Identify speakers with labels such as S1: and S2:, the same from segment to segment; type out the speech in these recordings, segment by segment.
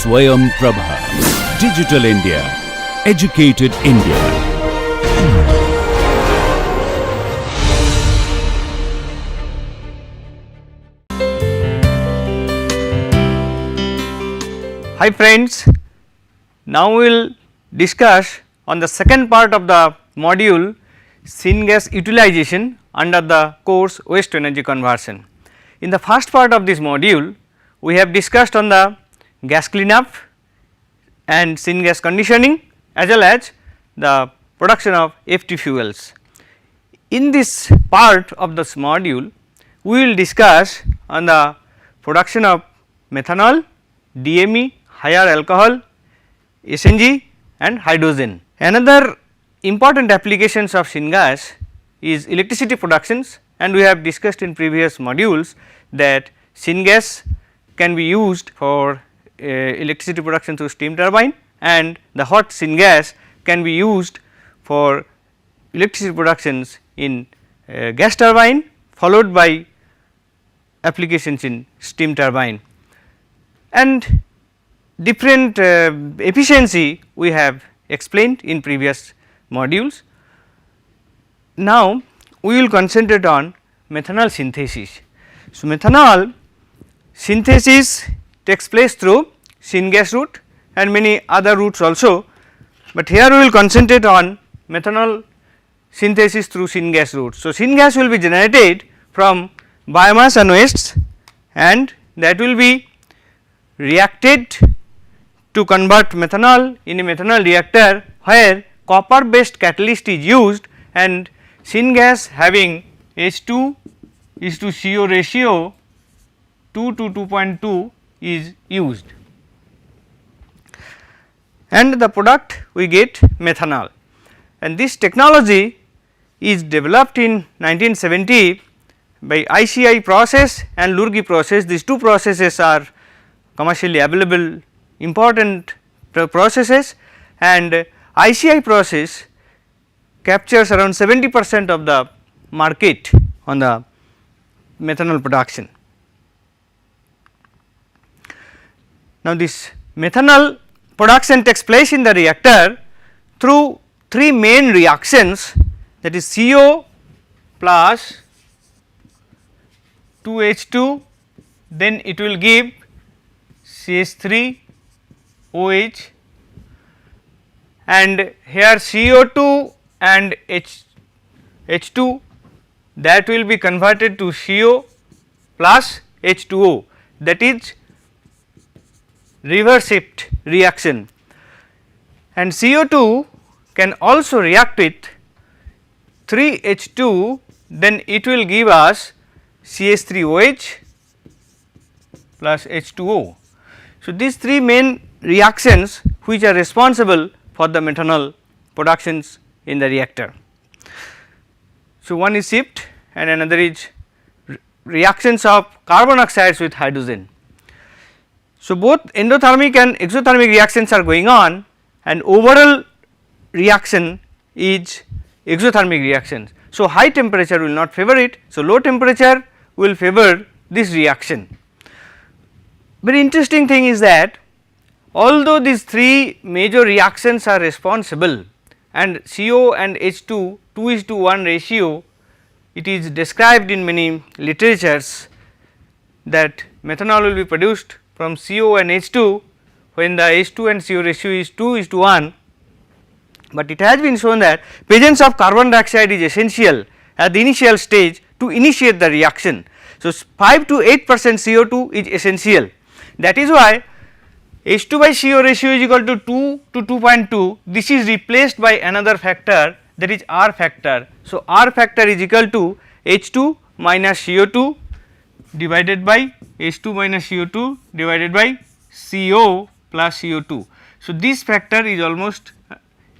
S1: SwayamPrabha. Digital India. Educated India.
S2: Hi friends, now we will discuss on the second part of the module syngas utilization under the course waste to energy conversion. In the first part of this module, we have discussed on the gas cleanup and syngas conditioning as well as the production of FT fuels. In this part of this module, we will discuss on the production of methanol, DME, higher alcohol, SNG and hydrogen. Another important applications of syngas is electricity productions, and we have discussed in previous modules that syngas can be used for electricity production through steam turbine, and the hot syngas can be used for electricity productions in gas turbine, followed by applications in steam turbine. And different efficiency we have explained in previous modules. Now, we will concentrate on methanol synthesis. So, methanol synthesis takes place through syngas route and many other routes also, but here we will concentrate on methanol synthesis through syngas route. So, syngas will be generated from biomass and wastes, and that will be reacted to convert methanol in a methanol reactor, where copper based catalyst is used and syngas having H2 is to CO ratio 2 to 2.2 is used, and the product we get methanol. And this technology is developed in 1970 by ICI process and Lurgi process. These two processes are commercially available important processes, and ICI process captures around 70% of the market on the methanol production. Now, this methanol production takes place in the reactor through three main reactions, that is CO plus 2H2, then it will give CH3 OH, and here CO2 and H2, that will be converted to CO plus H2O, that is reverse shift reaction, and CO2 can also react with 3H2, then it will give us CH3OH plus H2O. So, these three main reactions which are responsible for the methanol productions in the reactor. So, one is shift and another is reactions of carbon oxides with hydrogen. So, both endothermic and exothermic reactions are going on, and overall reaction is exothermic reactions. So, high temperature will not favor it. So, low temperature will favor this reaction. Very interesting thing is that although these three major reactions are responsible, and CO and H2 2:1 ratio, it is described in many literatures that methanol will be produced from CO and H2 when the H2 and CO ratio is 2:1, but it has been shown that presence of carbon dioxide is essential at the initial stage to initiate the reaction. So, 5 to 8% CO2 is essential. That is why H2 by CO ratio is equal to 2 to 2.2. This is replaced by another factor, that is R factor. So, R factor is equal to H2 minus CO2 divided by H2 minus CO2 divided by CO plus CO2. So, this factor is almost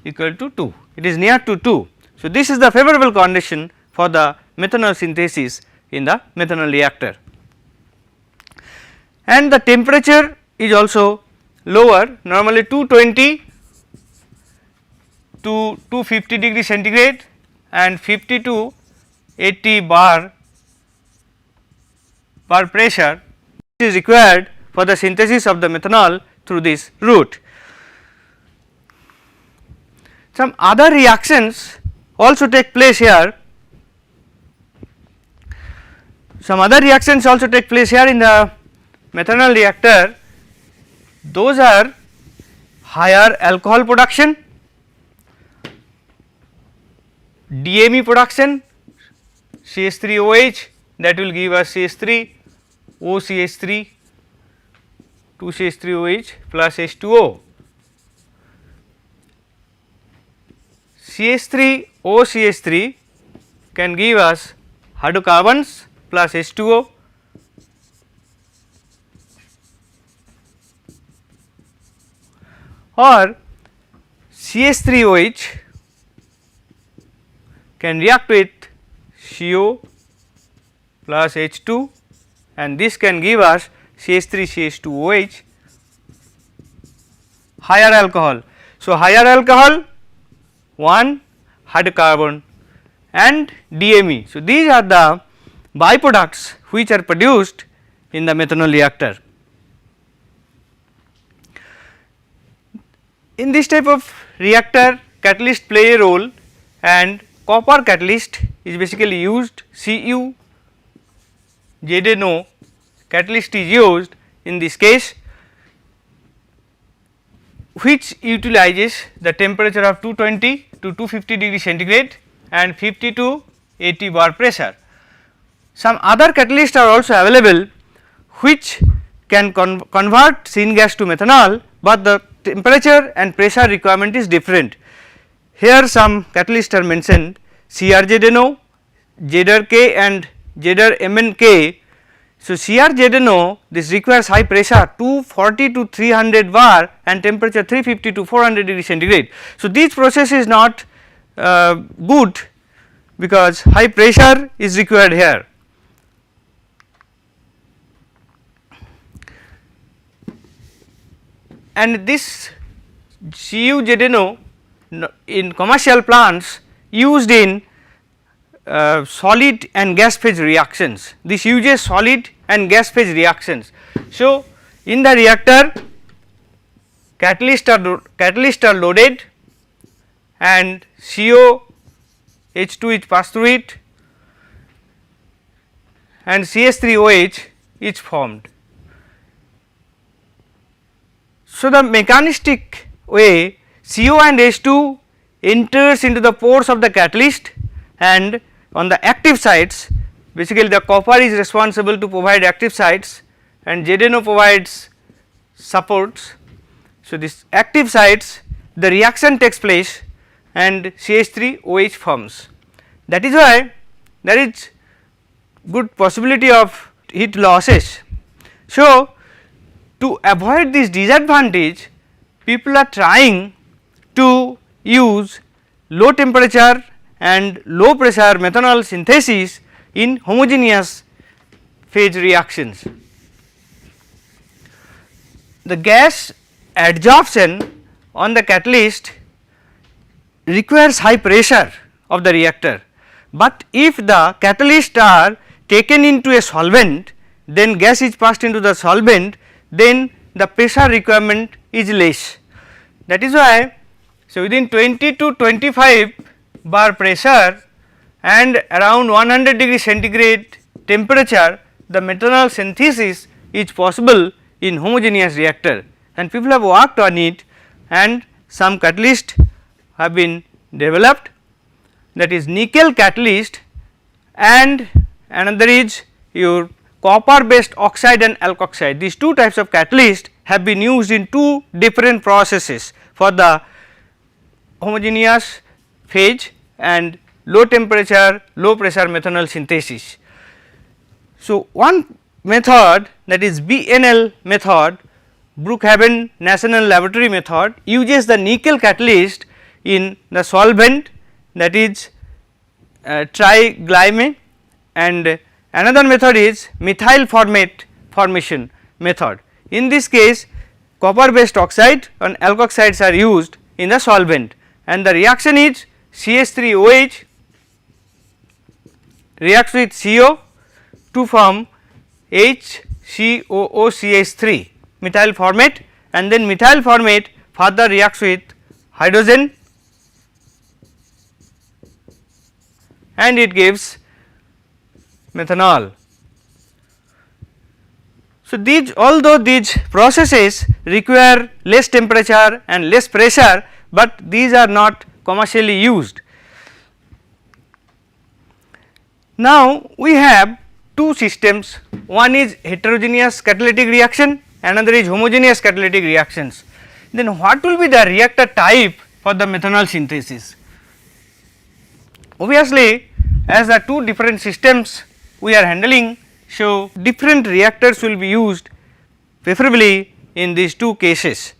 S2: equal to 2, it is near to 2. So, this is the favorable condition for the methanol synthesis in the methanol reactor, and the temperature is also lower, normally 220 to 250 degree centigrade and 50 to 80 bar pressure is required for the synthesis of the methanol through this route. Some other reactions also take place here. Some other reactions also take place here in the methanol reactor. Those are higher alcohol production, DME production, CH3OH, that will give us CH3, OCH3, 2CH3OH plus H2O. CH3OCH3 can give us hydrocarbons plus H2O, or CH3OH can react with CO plus H2, and this can give us CH3CH2OH, higher alcohol. So, higher alcohol, 1 hydrocarbon and DME. So, these are the byproducts which are produced in the methanol reactor. In this type of reactor, catalyst play a role, and copper catalyst is basically used. Cu ZNO catalyst is used in this case, which utilizes the temperature of 220 to 250 degree centigrade and 50 to 80 bar pressure. Some other catalysts are also available which can convert syngas to methanol, but the temperature and pressure requirement is different. Here some catalysts are mentioned: CrZNO, ZrK and ZrMnK. So, CrZNO, this requires high pressure 240 to 300 bar and temperature 350 to 400 degree centigrade. So, this process is not good because high pressure is required here. And this CuZNO in commercial plants used in solid and gas phase reactions. This uses solid and gas phase reactions. So, in the reactor catalysts are loaded and COH2 is passed through it and CH3OH is formed. So, the mechanistic way, CO and H2 enters into the pores of the catalyst, and on the active sites basically the copper is responsible to provide active sites and ZNO provides supports. So, this active sites the reaction takes place and CH3OH forms. That is why there is good possibility of heat losses. So, to avoid this disadvantage, people are trying to use low temperature and low pressure methanol synthesis in homogeneous phase reactions. The gas adsorption on the catalyst requires high pressure of the reactor, but if the catalysts are taken into a solvent, then gas is passed into the solvent, then the pressure requirement is less. That is why, so within 20 to 25 bar pressure and around 100 degree centigrade temperature, the methanol synthesis is possible in homogeneous reactor, and people have worked on it and some catalysts have been developed, that is nickel catalyst, and another is your copper based oxide and alkoxide. These two types of catalysts have been used in two different processes for the homogeneous phase and low temperature low pressure methanol synthesis. So, one method, that is BNL method, Brookhaven National Laboratory method, uses the nickel catalyst in the solvent, that is triglyme, and another method is methyl formate formation method. In this case, copper based oxide and alkoxides are used in the solvent, and the reaction is CH3OH reacts with CO to form HCOOCH3 methyl formate, and then methyl formate further reacts with hydrogen and it gives methanol. So, these although these processes require less temperature and less pressure, but these are not commercially used. Now, we have two systems, one is heterogeneous catalytic reaction, another is homogeneous catalytic reactions. Then what will be the reactor type for the methanol synthesis? Obviously, as the two different systems we are handling, so different reactors will be used preferably in these two cases.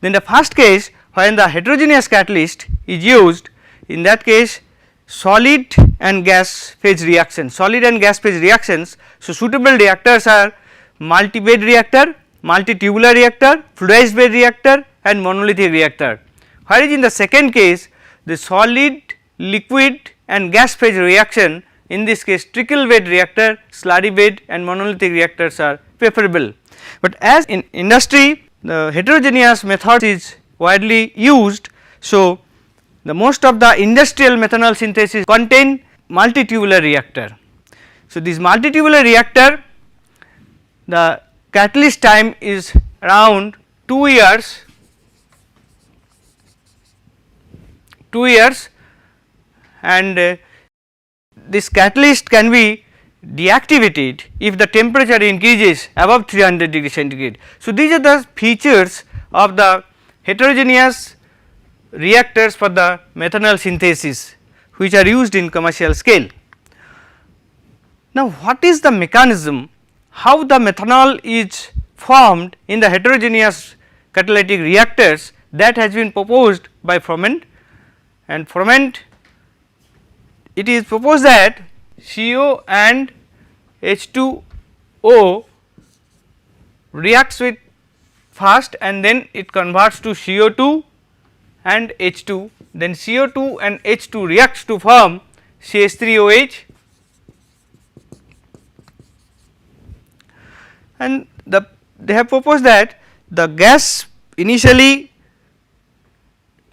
S2: Then the first case, when the heterogeneous catalyst is used, in that case solid and gas phase reactions, solid and gas phase reactions. So, suitable reactors are multi-bed reactor, multi-tubular reactor, fluidized bed reactor and monolithic reactor. Whereas in the second case, the solid, liquid and gas phase reaction, in this case trickle bed reactor, slurry bed and monolithic reactors are preferable. But as in industry the heterogeneous method is widely used, so the most of the industrial methanol synthesis contain multitubular reactor. So, this multitubular reactor, the catalyst time is around 2 years, and this catalyst can be deactivated if the temperature increases above 300 degree centigrade. So, these are the features of the heterogeneous reactors for the methanol synthesis which are used in commercial scale. Now, what is the mechanism how the methanol is formed in the heterogeneous catalytic reactors, that has been proposed by Froment, and Froment it is proposed that CO and H2O reacts with first and then it converts to CO2 and H2, then CO2 and H2 reacts to form CH3OH, and they have proposed that the gas initially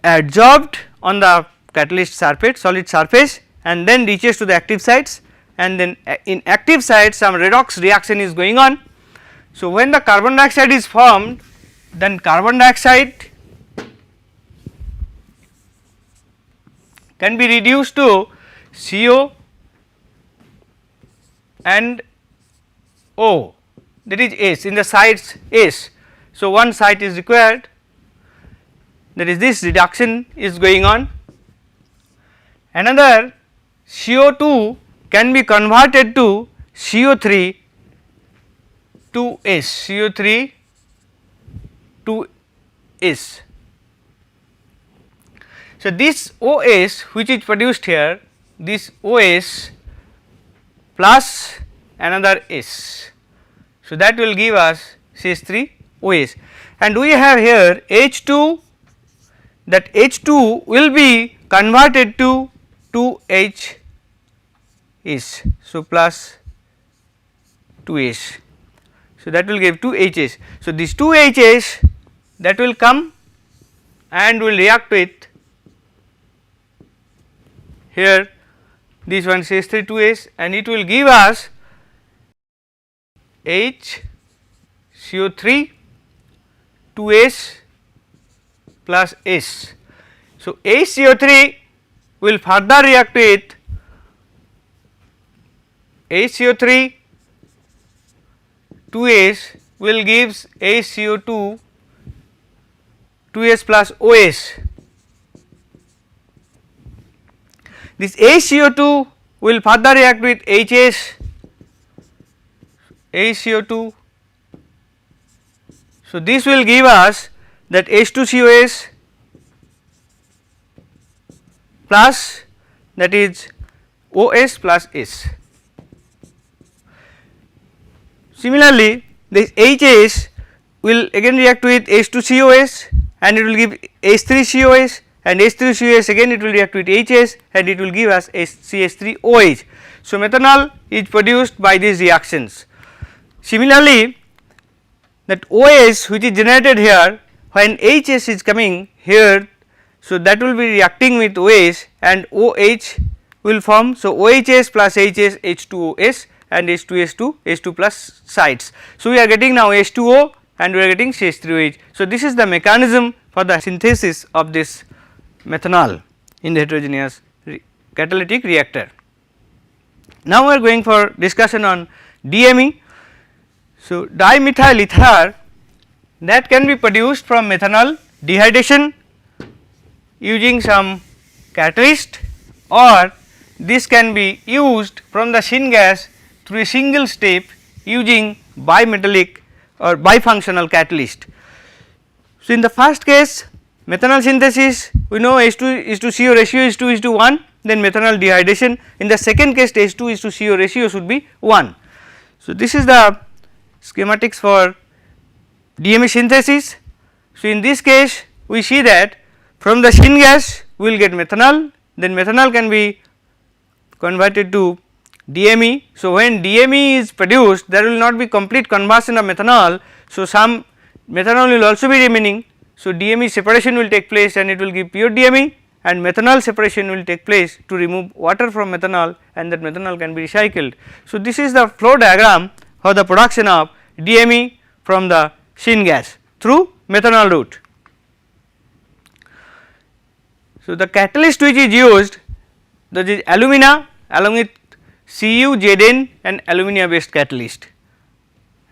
S2: adsorbed on the catalyst surface, solid surface, and then reaches to the active sites, and then in active sites some redox reaction is going on. So, when the carbon dioxide is formed, then carbon dioxide can be reduced to CO and O, that is S in the sites S. So, one site is required, that is this reduction is going on. Another CO2 can be converted to CO3 to S, CO3 to S. So, this OS which is produced here, this OS plus another S. So, that will give us CH3 OS, and we have here H2, that H2 will be converted to 2H S. So, plus 2S. So, that will give 2 Hs. So, this 2 Hs that will come and will react with here this one CH3 2S, and it will give us HCO3 2S plus S. So, HCO3 will further react with HCO3 2S will gives HCO2 2S plus OS. This HCO2 will further react with HS, HCO2. So, this will give us that H2COS plus, that is OS plus S. Similarly, this HS will again react with H2COS and it will give H3COS, and H3COS again it will react with HS and it will give us CH3OH. So, methanol is produced by these reactions. Similarly, that OS which is generated here, when HS is coming here, so that will be reacting with OH and OH will form. So, OHS plus HS H2OS and H2S2 H2 plus sides. So, we are getting now H2O and we are getting CH3OH. So, this is the mechanism for the synthesis of this methanol in the heterogeneous catalytic reactor. Now, we are going for discussion on DME. So, dimethyl ether that can be produced from methanol dehydration using some catalyst, or this can be used from the syngas through a single step using bimetallic or bifunctional catalyst. So, in the first case methanol synthesis we know H2 is to CO ratio is 2 is to 1, then methanol dehydration. In the second case H2 is to CO ratio should be 1. So, this is the schematics for DME synthesis. So, in this case we see that from the syngas we will get methanol, then methanol can be converted to DME. So, when DME is produced there will not be complete conversion of methanol. So, some methanol will also be remaining. So, DME separation will take place and it will give pure DME, and methanol separation will take place to remove water from methanol, and that methanol can be recycled. So, this is the flow diagram for the production of DME from the syngas through methanol route. So, the catalyst which is used, that is alumina along with Cu, Zn and alumina based catalyst,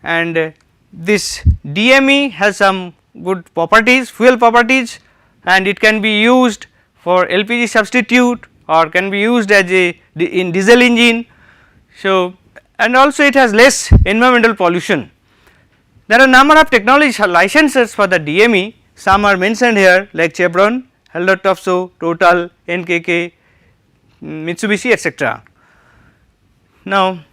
S2: and this DME has some good properties, fuel properties, and it can be used for LPG substitute or can be used as a in diesel engine. So, and also it has less environmental pollution. There are number of technology licenses for the DME, some are mentioned here like Chevron, Haldor Topsoe, Total, NKK, Mitsubishi, etc. Now,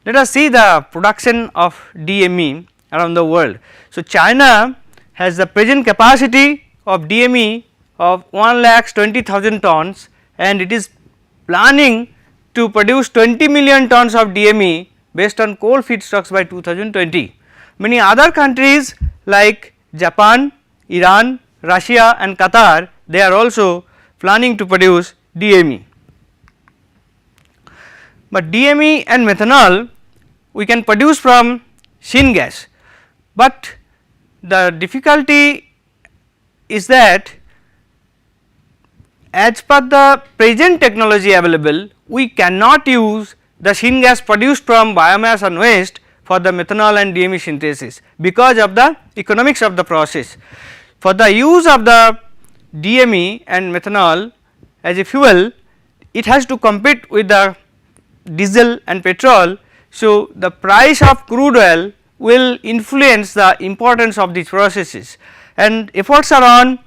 S2: let us see the production of DME around the world. So, China has the present capacity of DME of 1,20,000 tons, and it is planning to produce 20 million tons of DME based on coal feedstocks by 2020. Many other countries like Japan, Iran, Russia and Qatar, they are also planning to produce DME. But DME and methanol we can produce from syngas, but the difficulty is that as per the present technology available, we cannot use the syngas produced from biomass and waste for the methanol and DME synthesis because of the economics of the process. For the use of the DME and methanol as a fuel, it has to compete with the diesel and petrol. So, the price of crude oil will influence the importance of these processes, and efforts are on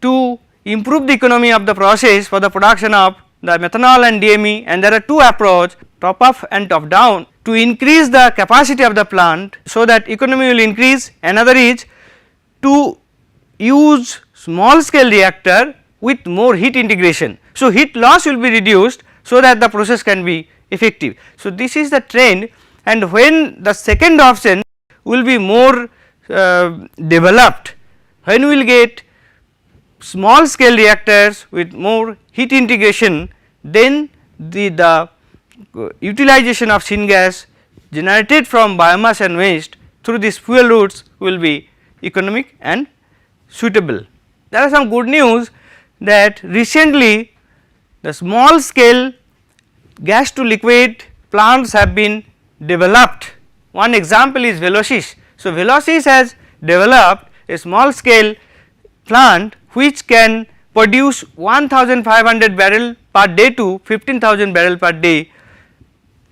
S2: to improve the economy of the process for the production of the methanol and DME, and there are two approaches, top up and top down, to increase the capacity of the plant so that economy will increase. Another is to use small scale reactor with more heat integration. So, heat loss will be reduced so that the process can be effective. So, this is the trend, and when the second option will be more developed, when we will get small scale reactors with more heat integration, then the utilization of syngas generated from biomass and waste through these fuel routes will be economic and suitable. There are some good news that recently the small scale gas to liquid plants have been developed. One example is Velocys. So, Velocys has developed a small scale plant which can produce 1500 barrel per day to 15,000 barrel per day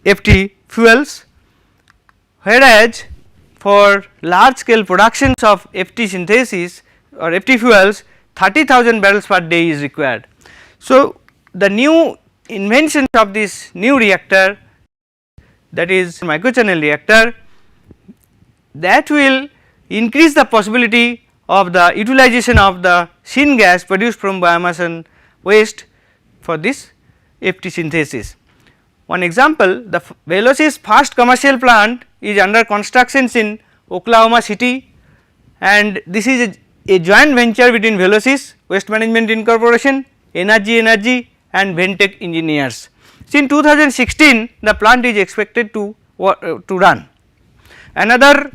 S2: FT fuels, whereas for large scale productions of FT synthesis or FT fuels 30,000 barrels per day is required. So, the new inventions of this new reactor, that is microchannel reactor, that will increase the possibility of the utilization of the syngas produced from biomass and waste for this FT synthesis. One example, the Velocys first commercial plant is under construction in Oklahoma City, and this is a joint venture between Velocys, Waste Management Incorporation, Energy and Ventec Engineers. So, in 2016 the plant is expected to run. Another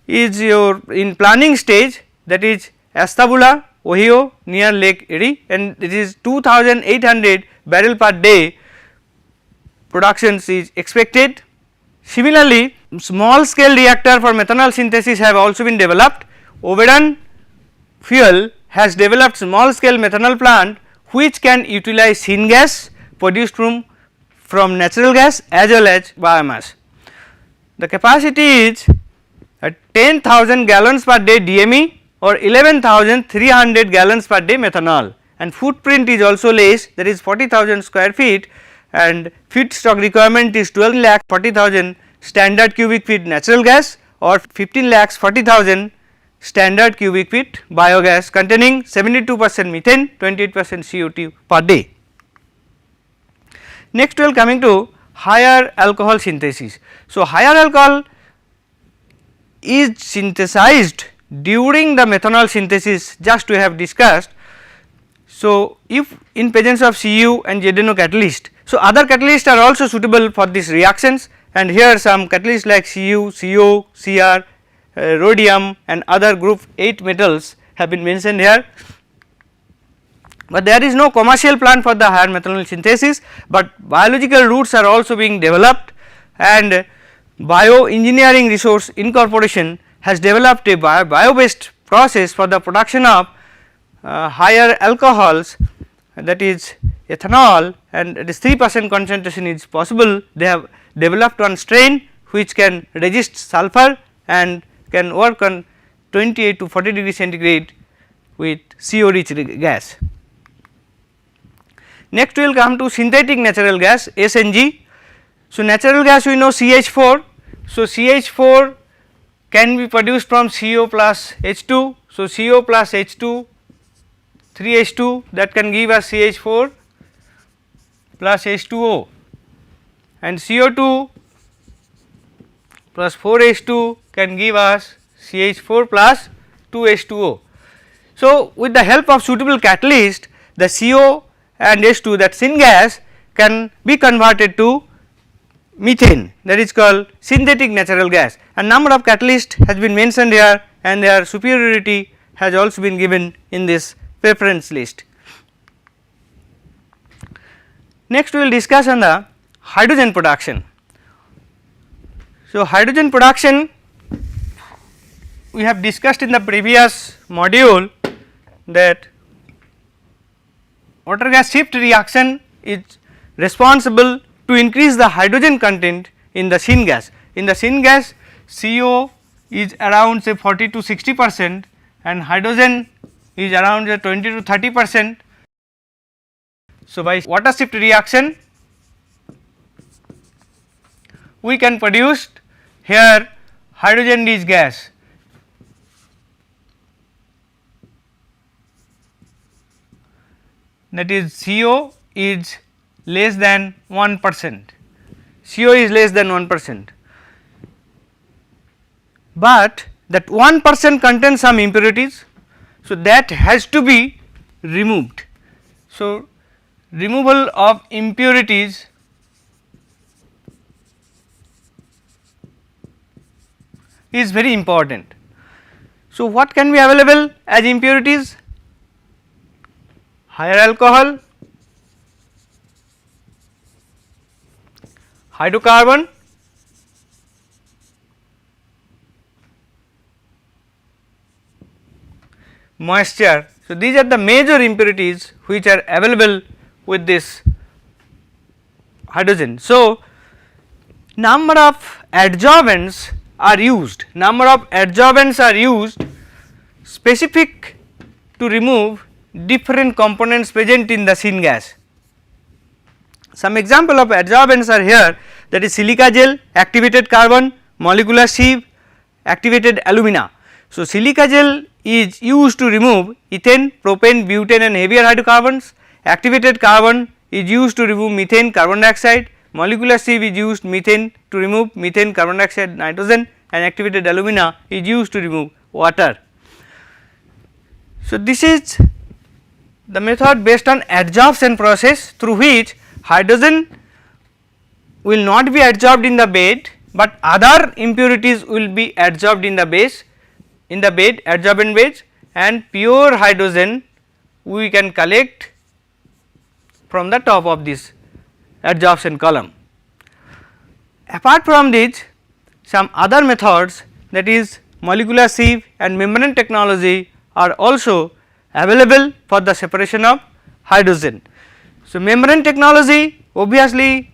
S2: is your in planning stage, that is Astabula, Ohio near Lake Erie, and it is 2800 barrel per day productions is expected. Similarly, small scale reactor for methanol synthesis have also been developed. Oberon Fuel has developed small scale methanol plant which can utilize syngas produced from natural gas as well as biomass. The capacity is 10,000 gallons per day DME or 11,300 gallons per day methanol, and footprint is also less, that is 40,000 square feet, and feedstock requirement is 12 lakh 40,000 standard cubic feet natural gas or 15 lakhs 40,000 standard cubic feet biogas containing 72% methane, 28% CO2 per day. Next we will coming to higher alcohol synthesis. So, higher alcohol is synthesized during the methanol synthesis, just we have discussed. So, if in presence of Cu and ZNO catalyst, so other catalysts are also suitable for these reactions, and here some catalysts like Cu, CO, Cr, rhodium and other group 8 metals have been mentioned here. But there is no commercial plant for the higher methanol synthesis, but biological routes are also being developed, and Bioengineering Resource Incorporation has developed a bio based process for the production of higher alcohols, that is ethanol, and it is 3% concentration is possible. They have developed one strain which can resist sulfur and can work on 28 to 40 degree centigrade with CO rich gas. Next we will come to synthetic natural gas SNG. So, natural gas we know CH4. So, CH4 can be produced from CO plus H2. So, CO plus H2 3H2 that can give us CH4 plus H2O, and CO2 plus 4H2 can give us CH4 plus 2H2O. So, with the help of suitable catalyst, the CO and H2, that syngas, can be converted to methane, that is called synthetic natural gas, and number of catalysts has been mentioned here and their superiority has also been given in this preference list. Next we will discuss on the hydrogen production. So, hydrogen production we have discussed in the previous module that water gas shift reaction is responsible to increase the hydrogen content in the syngas. In the syngas, CO is around say 40 to 60% and hydrogen is around 20 to 30%. So, by water shift reaction we can produce here hydrogen rich gas. That is CO is less than 1%, CO is less than 1%, but that 1% contains some impurities. So, that has to be removed. So, removal of impurities is very important. So, what can be available as impurities? Higher alcohol, hydrocarbon, moisture. So, these are the major impurities which are available with this hydrogen. So, number of adsorbents are used, specific to remove different components present in the syngas. Some example of adsorbents are here, that is silica gel, activated carbon, molecular sieve, activated alumina. So, silica gel is used to remove ethane, propane, butane and heavier hydrocarbons. Activated carbon is used to remove methane, carbon dioxide. Molecular sieve is used methane to remove methane, carbon dioxide, nitrogen, and activated alumina is used to remove water. So, this is the method based on adsorption process, through which hydrogen will not be adsorbed in the bed, but other impurities will be adsorbed in the base, in the bed, adsorbent base, and pure hydrogen we can collect from the top of this adsorption column. Apart from this, some other methods, that is molecular sieve and membrane technology, are also available for the separation of hydrogen. So, membrane technology obviously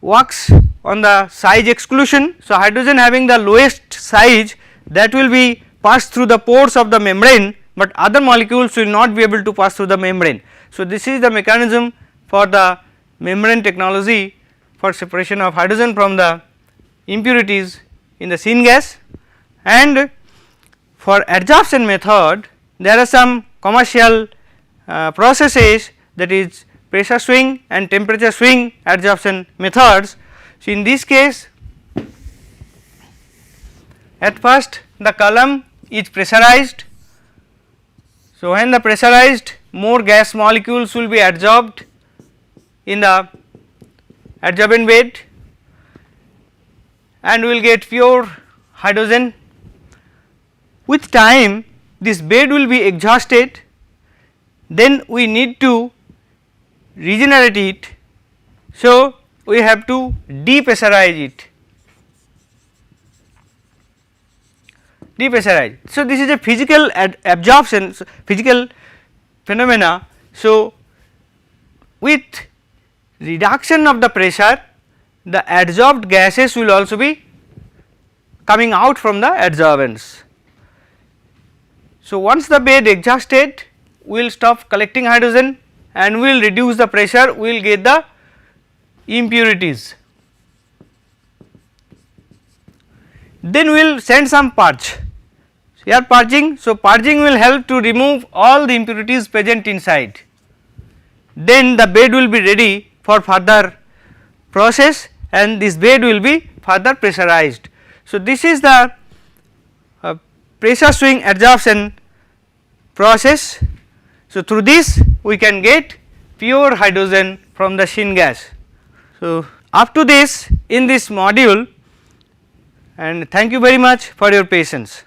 S2: works on the size exclusion. So, hydrogen having the lowest size, that will be passed through the pores of the membrane, but other molecules will not be able to pass through the membrane. So, this is the mechanism for the membrane technology for separation of hydrogen from the impurities in the syngas. And for adsorption method, there are some commercial processes, that is pressure swing and temperature swing adsorption methods. So, in this case, at first the column is pressurized. So, when the pressurized, more gas molecules will be adsorbed in the adsorbent bed and we will get pure hydrogen. With time this bed will be exhausted, then we need to regenerate it. So, we have to depressurize it, depressurize. So, this is a physical absorption, physical phenomena. So, with reduction of the pressure, the adsorbed gases will also be coming out from the adsorbents. So, once the bed exhausted, we will stop collecting hydrogen and we will reduce the pressure, we will get the impurities. Then we will send some purge. Here purging, so purging will help to remove all the impurities present inside. Then the bed will be ready for further process and this bed will be further pressurized. So, this is the pressure swing adsorption process. So, through this we can get pure hydrogen from the syngas. So, up to this in this module, and thank you very much for your patience.